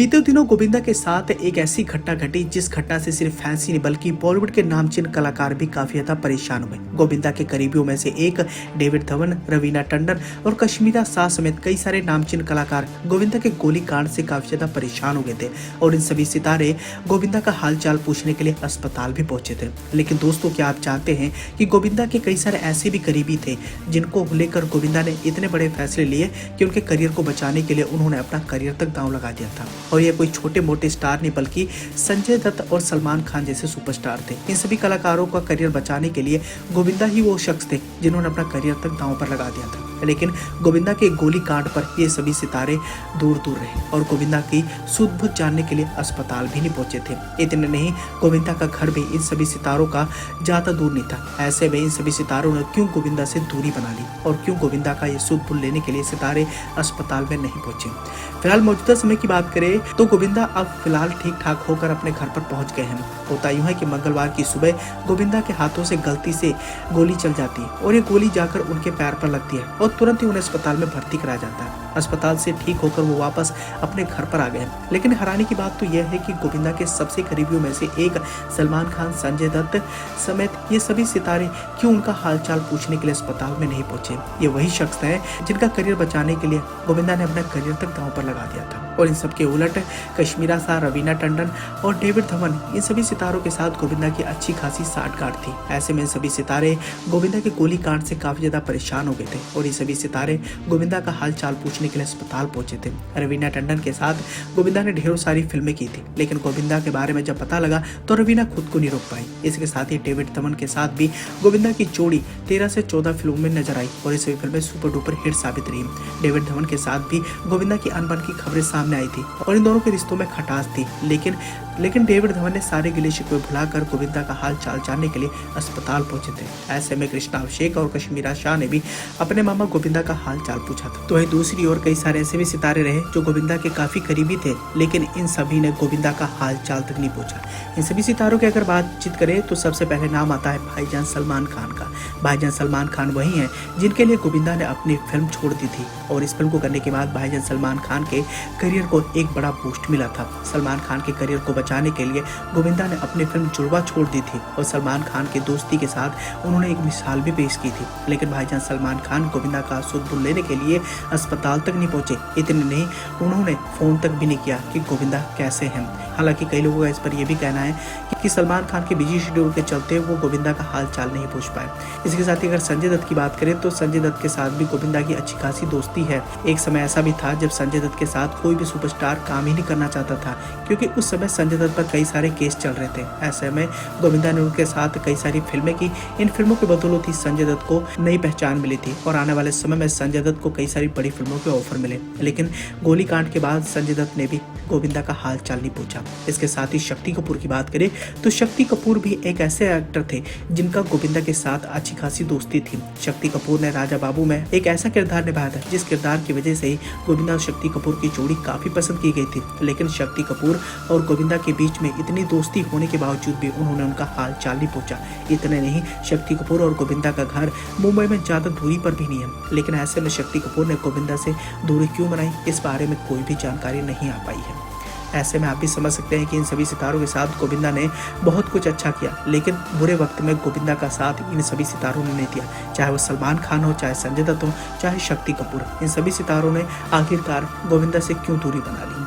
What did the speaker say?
बीते दिनों गोविंदा के साथ एक ऐसी घटना घटी जिस घटना से सिर्फ फैंस ही नहीं बल्कि बॉलीवुड के नामचीन कलाकार भी काफी ज्यादा परेशान हुए। गोविंदा के करीबियों में से एक डेविड धवन, रवीना टंडन और कश्मीरा शाह समेत कई सारे नामचीन कलाकार गोविंदा के गोली कांड से काफी ज्यादा परेशान हो गए थे और इन सभी सितारे गोविंदा का हालचाल पूछने के लिए अस्पताल भी पहुंचे थे। लेकिन दोस्तों, क्या आप जानते हैं कि गोविंदा के कई सारे ऐसे भी करीबी थे जिनको लेकर गोविंदा ने इतने बड़े फैसले लिए कि उनके करियर को बचाने के लिए उन्होंने अपना करियर तक दांव लगा दिया था। और ये कोई छोटे मोटे स्टार नहीं बल्कि संजय दत्त और सलमान खान जैसे सुपरस्टार थे। इन सभी कलाकारों का करियर बचाने के लिए गोविंदा ही वो शख्स थे जिन्होंने अपना करियर तक दांव पर लगा दिया था। लेकिन गोविंदा के गोली कांड पर ये सभी सितारे दूर दूर रहे और गोविंदा की सुध-बुध जानने के लिए अस्पताल भी नहीं पहुंचे थे। इतने नहीं, गोविंदा का घर भी इन सभी सितारों का ज्यादा दूर नहीं था। ऐसे में इन सभी सितारों ने क्यों गोविंदा से दूरी बना ली और क्यों गोविंदा का ये सुध-बुध लेने के लिए सितारे अस्पताल में नहीं पहुंचे। फिलहाल मौजूदा समय की बात करें तो गोविंदा अब फिलहाल ठीक ठाक होकर अपने घर पर पहुंच गए हैं। होता यूं है कि मंगलवार की सुबह गोविंदा के हाथों से गलती से गोली चल जाती है और ये गोली जाकर उनके पैर पर लगती है और तुरंत ही उन्हें अस्पताल में भर्ती कराया जाता है। अस्पताल से ठीक होकर वो वापस अपने घर पर आ गए। लेकिन हैरानी की बात तो यह है कि गोविंदा के सबसे करीबियों में से एक सलमान खान, संजय दत्त समेत ये सभी सितारे क्यों उनका हालचाल पूछने के लिए अस्पताल में नहीं पहुंचे। ये वही शख्स है जिनका करियर बचाने के लिए गोविंदा ने अपना करियर तक दांव पर लगा दिया था। और इन सबके उलट कश्मीरा शाह, रवीना टंडन और डेविड धवन, इन सभी सितारों के साथ गोविंदा की अच्छी खासी साठगांठ थी। ऐसे में सभी सितारे गोविंदा के गोली कांड से काफी ज्यादा परेशान हो गए थे और ये सभी सितारे गोविंदा का हालचाल पूछने के लिए अस्पताल पहुंचे थे। रवीना टंडन के साथ गोविंदा ने ढेरों सारी फिल्में की थी, लेकिन गोविंदा के बारे में जब पता लगा तो रवीना खुद को नहीं रोक पाई। इसके साथ ही डेविड धवन के साथ भी गोविंदा की जोड़ी 13 से 14 फिल्मों में नजर आई और ये सभी फिल्में सुपर डुपर हिट साबित रही। डेविड धवन के साथ भी गोविंदा की अनबन की खबरें सामने आई थी और इन दोनों के रिश्तों में खटास थी। लेकिन डेविड धवन ने सारे गिले शिकवे भुलाकर गोविंदा का हाल चाल जानने के लिए अस्पताल पहुंचे थे। ऐसे में कृष्णा अभिषेक और कश्मीरा शाह ने भी अपने मामा गोविंदा का हाल चाल पूछा था। तो वहीं दूसरी ओर कई सारे ऐसे भी सितारे रहे जो गोविंदा के काफी करीबी थे, लेकिन इन सभी ने गोविंदा का हाल चाल तक नहीं पूछा। इन सभी सितारों की अगर बातचीत करें तो सबसे पहले नाम आता है भाईजान सलमान खान का। भाईजान सलमान खान वही हैं जिनके लिए गोविंदा ने अपनी फिल्म छोड़ दी थी और इस फिल्म को करने के बाद भाईजान सलमान खान के करियर को एक बड़ा बूस्ट मिला था। सलमान खान के करियर को बचाने के लिए गोविंदा ने अपनी फिल्म जुड़वा छोड़ दी थी और सलमान खान की दोस्ती के साथ उन्होंने एक मिसाल भी पेश की थी। लेकिन भाईजान सलमान खान गोविंदा का सुध-बुध लेने के लिए अस्पताल तक नहीं पहुंचे। इतने नहीं, उन्होंने फोन तक भी नहीं किया कि गोविंदा कैसे हैं। हालांकि कई लोगों का इस पर यह भी कहना है कि सलमान खान के बिजी शेड्यूल के चलते वो गोविंदा का हाल चाल नहीं पूछ पाए। इसके साथ ही अगर संजय दत्त की बात करें तो संजय दत्त के साथ भी गोविंदा की अच्छी खासी दोस्ती है। एक समय ऐसा भी था जब संजय दत्त के साथ कोई भी सुपरस्टार काम ही नहीं करना चाहता था, क्योंकि उस समय संजय दत्त पर कई सारे केस चल रहे थे। ऐसे में गोविंदा ने उनके साथ कई सारी फिल्में की। इन फिल्मों के बदौलत ही संजय दत्त को नई पहचान मिली थी और आने वाले समय में संजय दत्त को कई सारी बड़ी फिल्मों के ऑफर मिले। लेकिन गोली कांड के बाद संजय दत्त ने भी गोविंदा का हाल चाल नहीं पूछा। इसके साथ ही शक्ति कपूर की बात करें तो शक्ति कपूर भी एक ऐसे एक्टर थे जिनका गोविंदा के साथ अच्छी खासी दोस्ती थी। शक्ति कपूर ने राजा बाबू में एक ऐसा किरदार निभाया था जिस किरदार की वजह से ही गोविंदा और शक्ति कपूर की जोड़ी काफी पसंद की गई थी। लेकिन शक्ति कपूर और गोविंदा के बीच में इतनी दोस्ती होने के बावजूद भी उन्होंने उनका हाल चाल नहीं पूछा। इतने नहीं, शक्ति कपूर और गोविंदा का घर मुंबई में ज्यादा दूरी पर भी नहीं है। लेकिन ऐसे में शक्ति कपूर ने गोविंदा से दूरी क्यों बनाई, इस बारे में कोई भी जानकारी नहीं आ पाई है। ऐसे में आप भी समझ सकते हैं कि इन सभी सितारों के साथ गोविंदा ने बहुत कुछ अच्छा किया, लेकिन बुरे वक्त में गोविंदा का साथ इन सभी सितारों ने नहीं दिया। चाहे वो सलमान खान हो, चाहे संजय दत्त हो, चाहे शक्ति कपूर, इन सभी सितारों ने आखिरकार गोविंदा से क्यों दूरी बना ली।